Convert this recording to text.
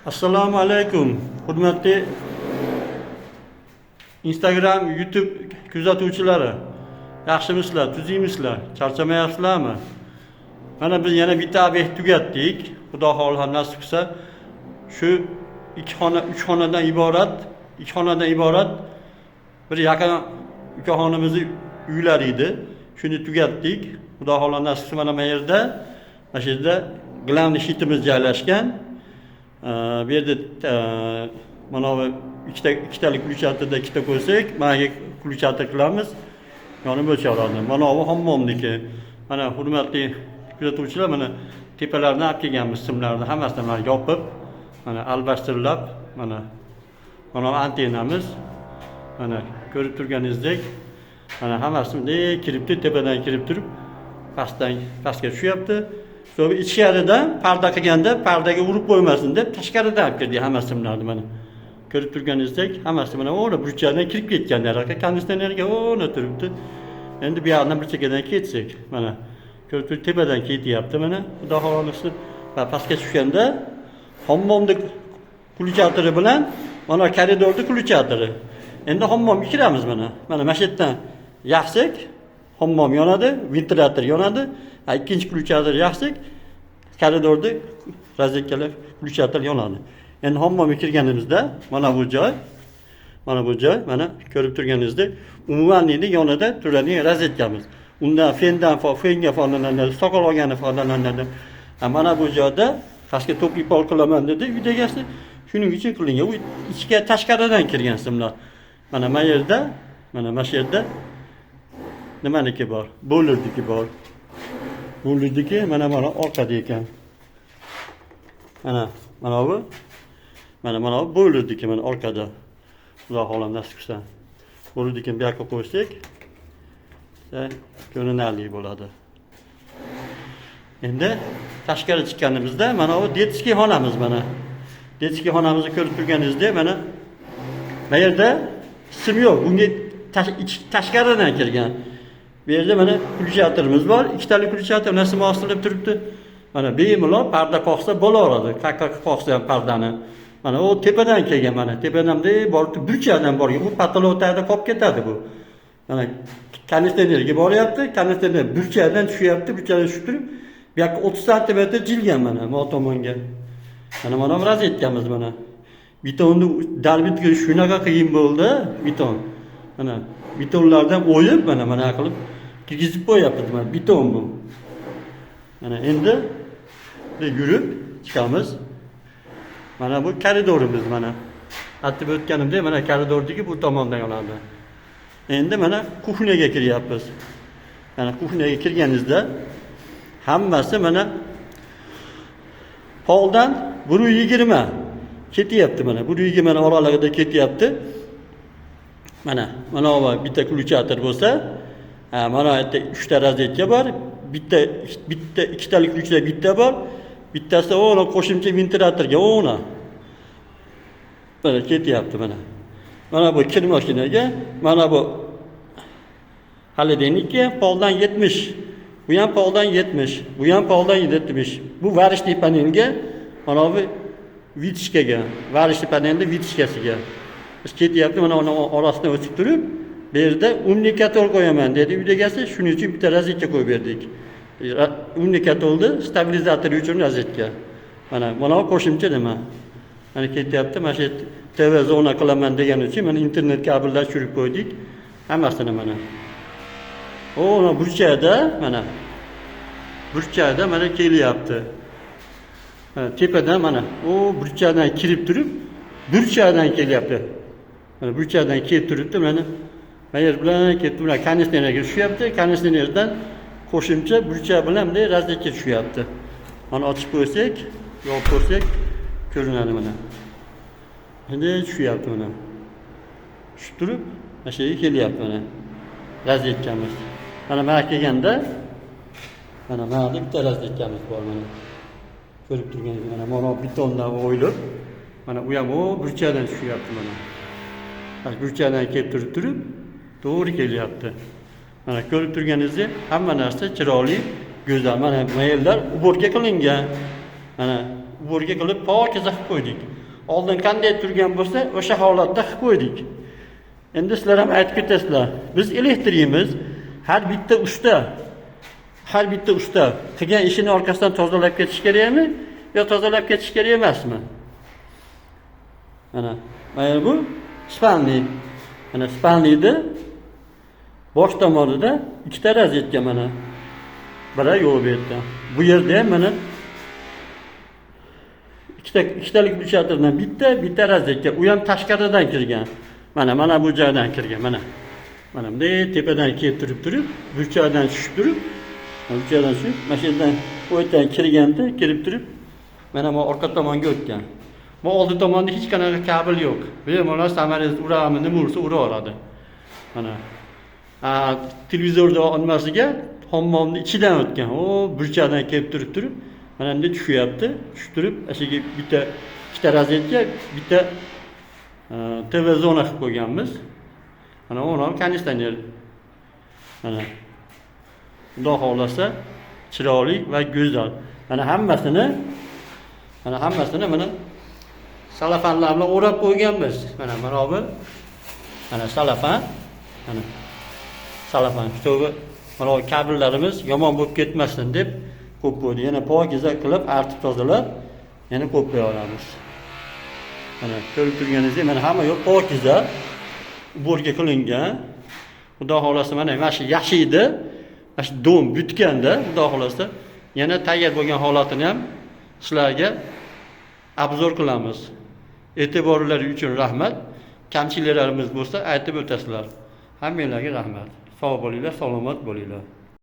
Assalomu alaykum. Hurmatli Instagram, YouTube kuzatuvchilari. Yaxshimisizlar, tuziymizlar, charchamayapsizlarmi? Mana biz yana bitta obyekt tugatdik. Xudo xohlasa nasib qilsa, shu ikki xonadan iborat bir yaqin ukaxonimizni uylari edi. Shuni tugatdik. Xudo xohlasa nasib qilsa mana bu yerda glавный shitimiz joylashgan. Bu yerda mana bu ikkitalik ключатida ikkita qo'ysak, mana ключатda qilamiz. Yonib o'chiradi. Mana bu hammomniki. Mana hurmatli kuzatuvchilar, mana tepalardan olib kelganmiz simlarni hammasini mana yopib, mana albashtirlab, mana antennamiz. Mana ko'rib turganingizdek, mana hammasi bunday kiribdi, tepadan kirib turib, pastga tushyapti. Sonra ichkaridan parda qilganda pardaga urib qo'ymasin deb tashqaridan olib keldik hamma simlarni mana. Ko'rib turganingizdek, hammasi mana o'ra burchadan kirib ketganlar. Konditsionerga o'rna turibdi. Endi bu yoqdan bir chekkadan ketsak, mana ko'rib turib tepadan ketyapti mana. Xudo xohlasa pastga tushganda hammomni ключатори bilan mana koridorni ключатори. Endi hammomga kiramiz mana. Mana shu yerdan yaxsak hammom yonadi, ventilyator yonadi. Ikkinchi ключатор yaxsak koridorda rozetkalar ключатор yonadi. Endi hammomga kirganimizda mana bu joy mana ko'rib turganingizdek umumanlikning yonida turadigan rozetkamiz. Undan fenga foydalanadi, soqol olgani foydalanadi. Mana bu joyda pastga to'pli pol qilaman dedi uyda egasi. Shuning uchun qilingan. U ichga tashqaridan kirgan simlar. Mana bu yerda, mana shu yerda nimaniki bor? Bo'lirdiki bor. Bo'lirdiki mana orqada ekan. Mana bu bo'lirdiki mana orqada. Xudo xohlasa nasib qilsa. Bo'lirdiki bu yoqqa qo'ysak, ko'rinarli bo'ladi. Endi tashqari chiqqanimizda mana bu detskiy xonamiz mana. Detskiy xonamizni ko'rib turganingizdek mana bu yerda sim yo'q. Bunga tashqaridan kirgan. Bu yerda mana ключаторimiz bor. Ikkitalik ключатор nasib osilib turibdi. Mana bemalol parda qoqsa bo'laveradi. Qaqqa qoqsa ham pardani. Mana o tepadan kelgan mana. Tepadan borib burchadan borgan. Bu patologiyada qolib ketadi bu. Mana konditsionerga boryapti. Konditsioner burchadan tushyapti. Burchadan tushib turib, bu yoqqa 30 sm jilgan mana bu tomonga. Mana bu rozetkamiz mana. Betonni dalbitga shunaqa qiyin bo'ldi, beton. Mana betonlardan o'yib mana qilib kirgizib qo'yapti mana beton bu. Mana endi yurib chiqamiz. Mana bu koridorimiz mana. Aytib o'tganimdek mana koridordagi bu tomondan yonadi. Endi mana kuxnyaga kiryapmiz. Mana kuxnyaga kirganingizda hammasi mana poldan 120 ketyapti mana. 120 oralig'ida ketyapti. Mana bu bitta ключатор bo'lsa, mana yerda 3 ta rozetka bor. Bitta ikkitalik ключlar bitta bor. Bittasi o'na qo'shimcha ventilyatorga o'na. Mana ketyapti mana. Mana bu kir mashinaga, mana bu холодильникka poldan 70. Bu ham poldan 70. Bu ham poldan 70. Bu varishli panelga, mana bu vitishkaga, varishli panelda vitishkasiga. Biz ketyapti mana uni orasidan o'tib turib, bu yerda umnikator qo'yaman dedi uyda egasi. Shuning uchun bitta rozetka qo'yib berdik. Umnikatorni stabilizatori uchun rozetka. Mana qo'shimcha nima? Mana ketyapti. Mana shu TV zona qilaman degan uchun mana internet kabellar tushirib qo'ydik. Hammasini mana. Mana burchada mana kelyapti. Tepadan mana burchadan kirib turib, burchadan kelyapti. Mana burchadan kelib turibdi mana. Yer bilan ketdi, mana konditsionerga tushyapti. Konditsionerdan qo'shimcha burcha bilan bunday rozetka tushyapti. Mana ochib qo'ysak, yopib qo'ysak ko'rinadi mana. Endi tushyapti mana. Tushib turib, mana shu yerga kelyapti mana. Rozetkamiz. Mana kelganda mana bitta rozetkamiz bor mana. Ko'rib turganingiz mana betondan o'yilib, mana u ham burchadan tushyapti mana. Burchadan kelib turib, to'g'ri kelyapti. Mana ko'rib turganingizdek hamma narsa chiroyli, go'zal. Mana mayellar ubodga qilingan. Mana uborga qilib pokiza qilib qo'ydik. Oldin qanday turgan bo'lsa, o'sha holatda qilib qo'ydik. Endi sizlar ham aytib ketasizlar. Biz elektrikimiz har bitta usta qilgan ishini orqasidan tozalab ketish kerakmi yo tozalab ketish kerak emasmi? Mana bu spalnik. Mana spalnikda bosh tomonida ikkita rozetka mana. Biri yo'l bu yerda. Bu yerda ham mana ikkitalik bruchatordan bitta rozetka. U ham tashqaridan kirgan. Mana bu joydan kirgan, mana. Mana bunday tepadan kelib turib, burchakdan tushib turib, burchakdan tushib, mashinadan o'ydan kirib turib, mana bu orqa tomonga o'tgan. Bu oldi tomonda hech qanaqa kabel yo'q. Bemalol samolyot uramni nima ursa ura oladi. Mana. Televizorda olmasiga hammomning ichidan o'tgan. Burchakdan kelib turib, mana bunday tushyapti. Tushib turib, ashiga ikkita rozetka, bitta TV zona qilib qo'yganmiz. Mana uni ham konditsioner. Mana. Xudo xolasa chiroyli va go'zal. Mana hammasini salafanlar bilan o'rab qo'yganmiz. Mana bu. Mana salafan. Mana salafan. Shtovi mana kabellarimiz yomon bo'lib ketmasin deb qo'yib qo'ydik. Yana pokiza qilib, artib tozalab, yana qo'yib qo'ya olamiz. Mana ko'rib turganingizdek, mana hamma yo'q pokiza uborga qilingan. Xudo xolasa mana shu yashaydi. Mana shu dom bitganda, xudo xolasa yana tayyor bo'lgan holatini ham sizlarga obzor qilamiz. E'tiborlaringiz uchun rahmat. Kamchiliklarimiz bo'lsa aytib o'tasizlar. Hammanglarga rahmat. Sog' bo'linglar, salomat bo'linglar.